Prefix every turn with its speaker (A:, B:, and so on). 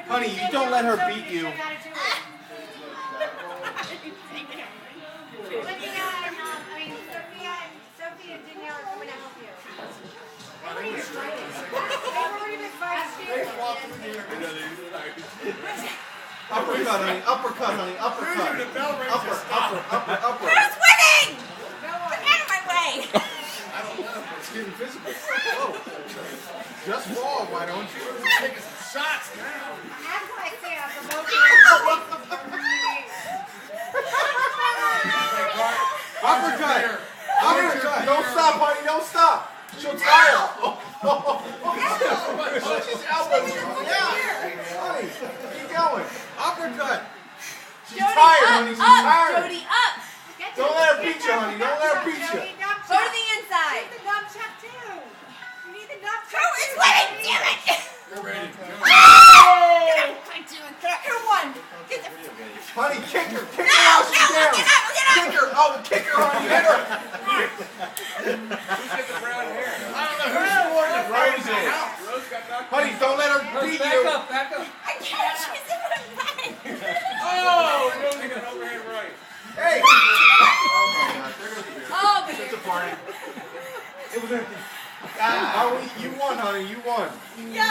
A: Honey, you don't let her beat you.
B: Sophia and Danielle are coming to help you.
A: Uppercut, honey. Uppercut, honey. Uppercut. Upper.
C: Who's winning? Get out of my way.
A: I don't know. It's getting physical. Whoa. Just fall, why don't you?
B: Taking some shots now. After I say I'm
A: Uppercut. Uppercut. Don't stop, honey. Don't stop. She'll tire. She's elbowing you. Yeah. Honey, keep going. Uppercut. She's tired, honey. She's tired.
C: Jodi, up.
A: Don't let her beat you, honey. Don't let her beat you.
C: Go to the inside.
B: You need the nunchuck too. You need the nunchuck.
C: Who is winning? Damn it.
B: You're ready.
C: Who won? Get the...
A: Honey, kick her. Kick her
C: No,
A: while she's
C: no,
A: down.
C: get out.
A: Kick her. Oh, kick her, honey. Hit her.
B: Who's got the brown hair? I don't know
A: Who's more than Rose is?
B: Rose got knocked.
A: Honey, don't let her beat you.
B: Back up.
C: I can't. She's in my way.
B: Oh, Rose got an overhand right.
A: Hey. Oh, my God. There goes the beer.
C: Oh, but
A: It's a party. It was empty. You won, honey. You won.
C: yeah.